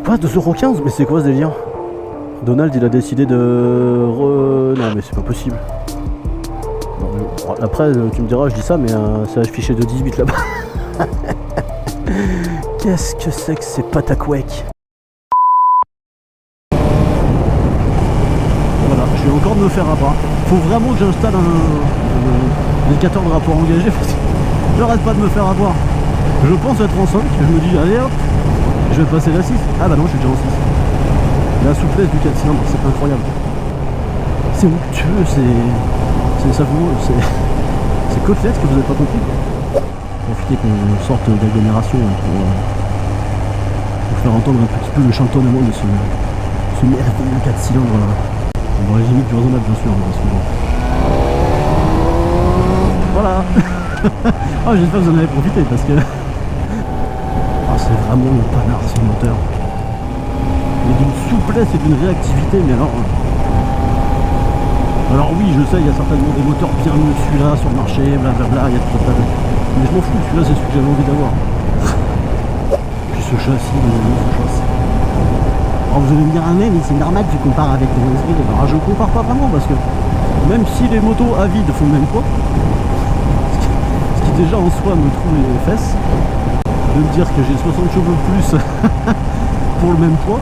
Quoi, 2,15 €? Mais c'est quoi ce délire? Donald il a décidé de... Non mais c'est pas possible. Après tu me diras je dis ça mais c'est affiché de 18 là-bas. Qu'est-ce que c'est que ces Pataquec? Voilà, je vais encore me faire avoir. Faut vraiment que j'installe un indicateur de rapport engagé parce que j'arrête pas de me faire avoir. Je pense être en 5, je me dis allez hop, je vais passer la 6. Ah bah non, je suis déjà en 6. La souplesse du 4 cylindres, c'est incroyable. C'est onctueux, c'est savoureux, c'est côtelette que vous n'avez pas compris. Profitez qu'on sorte d'agglomération pour faire entendre un petit peu le chantonnement de ce merveilleux 4 cylindres dans les limites du raisonnable bien sûr. Parce que bon. Voilà. Oh, j'espère que vous en avez profité parce que c'est vraiment le panard ce moteur. Et d'une souplesse et d'une réactivité, mais alors oui, je sais, il y a certainement des moteurs bien mieux que celui-là sur le marché, blablabla, il y a tout ça. Mais je m'en fous, celui-là c'est celui que j'avais envie d'avoir. Puis ce châssis, ce châssis. Alors vous allez me dire, ah mais c'est normal, tu compares avec ton SV. Alors je compare pas vraiment parce que même si les motos à vide font le même poids, ce qui déjà en soi me trouve les fesses, de me dire que j'ai 60 chevaux de plus pour le même poids.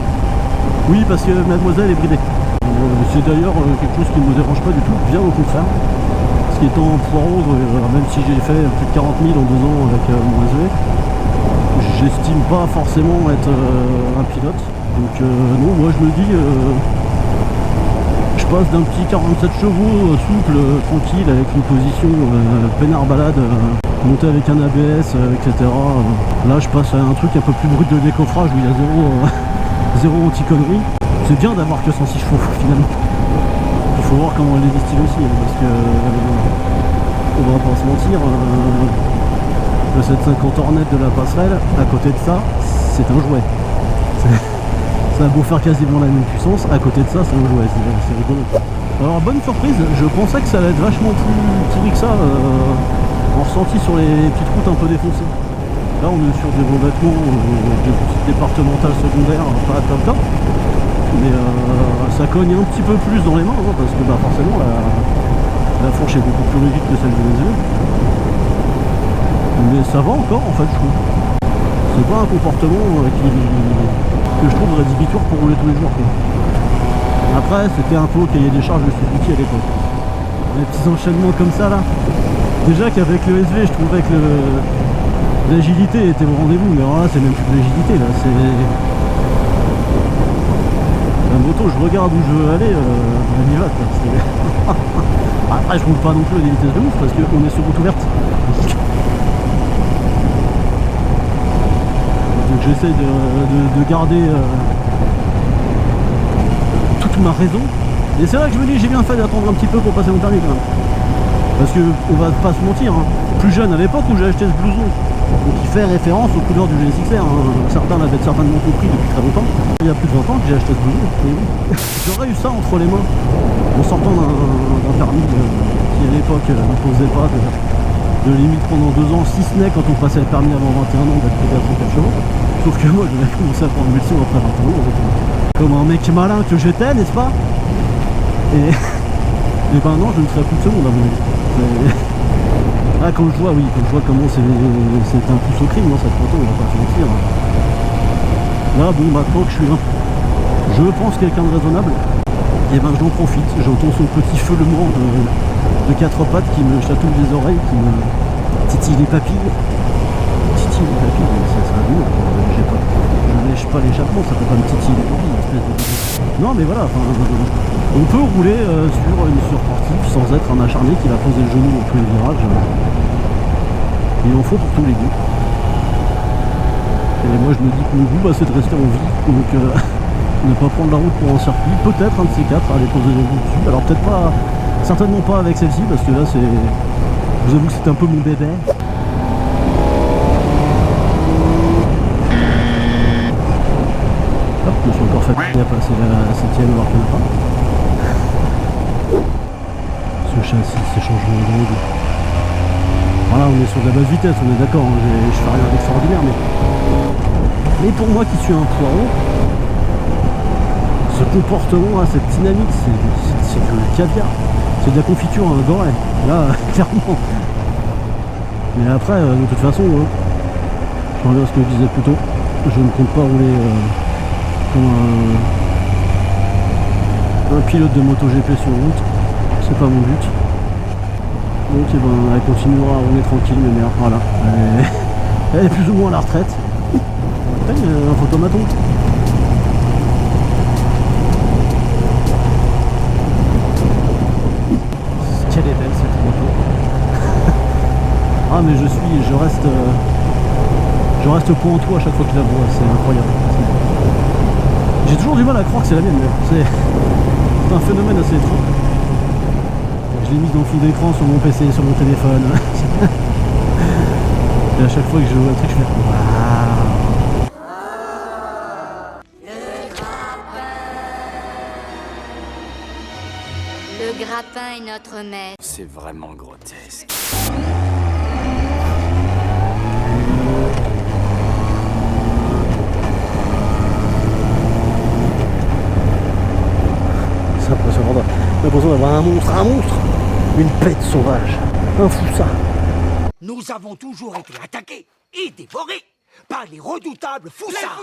Oui, parce que mademoiselle est bridée. C'est d'ailleurs quelque chose qui ne me dérange pas du tout, bien au contraire. Ce qui étant poireau, même si j'ai fait plus de 40 000 en 2 ans avec mon SV, j'estime pas forcément être un pilote. Donc non, moi je me dis, je passe d'un petit 47 chevaux souple, tranquille, avec une position peinard balade, monté avec un ABS, etc. Là je passe à un truc un peu plus brut de décoffrage où il y a zéro anti-connerie. C'est bien d'avoir que 106 chevaux finalement. Il faut voir comment elle les distille aussi, parce que on va pas se mentir, le 750 Hornet de la passerelle, à côté de ça, c'est un jouet. Ça a beau faire quasiment la même puissance, à côté de ça, c'est un jouet, c'est rigolo. Alors bonne surprise, je pensais que ça allait être vachement plus pourri que ça, en ressenti sur les petites routes un peu défoncées. Là on est sur des revêtements départementales secondaires, pas top. Mais ça cogne un petit peu plus dans les mains hein, parce que forcément la fourche est beaucoup plus rigide que celle du SV. Mais ça va encore en fait je trouve. C'est pas un comportement que je trouve rédhibitoire pour rouler tous les jours quoi. Après c'était un peu au cahier des charges de Suzuki à l'époque. Les petits enchaînements comme ça là. Déjà qu'avec le SV je trouvais que l'agilité était au rendez-vous, mais alors là c'est même plus de l'agilité là, c'est... La moto, je regarde où je veux aller, elle y va quoi. Après je roule pas non plus à des vitesses de ouf parce qu'on est sur route ouverte. Donc j'essaie de garder toute ma raison. Et c'est vrai que je me dis j'ai bien fait d'attendre un petit peu pour passer mon permis quand même. Parce que on va pas se mentir, hein. Plus jeune à l'époque où j'ai acheté ce blouson, donc il fait référence aux couleurs du GSX-R, hein. Certains l'avaient certainement compris depuis très longtemps. Il y a plus de 20 ans que j'ai acheté ce blouson. J'aurais eu ça entre les mains en sortant d'un permis qui à l'époque n'imposait pas de limite pendant 2 ans, si ce n'est quand on passait le permis avant 21 ans d'être pédé à 34 chevaux. Sauf que moi j'avais commencé à prendre une mission après 21 ans, comme un mec malin que j'étais, n'est-ce pas? Et ben non, je ne serais plus de seconde à mon avis. Ah, quand je vois, oui, quand je vois comment c'est un pouce au crime, non, cette photo, on va pas se mentir. Là, bon, maintenant que je pense quelqu'un de raisonnable, et ben j'en profite, j'entends son petit feulement de 4 pattes qui me chatouille les oreilles, qui me titille les papilles. Titille les papilles, ça sera mieux, je ne lèche pas l'échappement, ça peut pas me titiller les papilles, espèce de... Non mais voilà, on peut rouler sur une sportive sans être un acharné qui va poser le genou entre les virages. Il en faut pour tous les goûts. Et moi je me dis que mon goût c'est de rester en vie, donc ne pas prendre la route pour un circuit, peut-être un de ces quatre, aller poser les roues dessus. Alors peut-être pas, certainement pas avec celle-ci, parce que là c'est... Je vous avoue que c'est un peu mon bébé. Hop, je me suis encore fatigué à passer la 7ème alors qu'il n'y en a pas. Ce châssis, ces changements de route. Voilà, on est sur de la basse vitesse, on est d'accord, je fais rien d'extraordinaire, mais Mais pour moi qui suis un poireau, ce comportement, cette dynamique, c'est du caviar. C'est de la confiture dorée. Là, clairement. Mais après, de toute façon, je reviens à ce que je disais plus tôt, je ne compte pas rouler comme un pilote de MotoGP sur route. C'est pas mon but. Donc eh ben, elle continuera à rouler tranquille, mais merde, voilà. Elle est plus ou moins à la retraite. Putain, il y a un photomaton. Quelle est belle cette moto. Ah mais je reste pointu à chaque fois que je la vois, c'est incroyable. J'ai toujours du mal à croire que c'est la mienne, c'est un phénomène assez étrange. Je l'ai mise dans le fond d'écran sur mon PC, sur mon téléphone. Et à chaque fois que je vois un truc, je fais waouh. Le grappin est notre maître. C'est vraiment grotesque. C'est impressionnant, j'ai l'impression d'avoir un monstre, une bête sauvage, un foussa. Nous avons toujours été attaqués et dévorés par les redoutables foussards.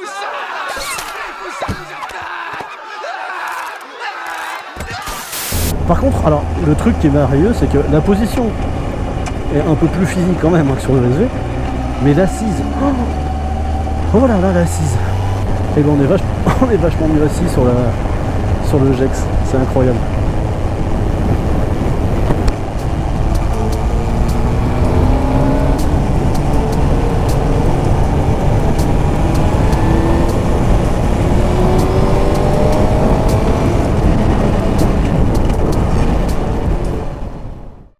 Par contre, alors, le truc qui est merveilleux, c'est que la position est un peu plus physique quand même que sur le SV, mais l'assise, oh là là, l'assise. Et ben on est vachement mieux assis sur le Gex, c'est incroyable.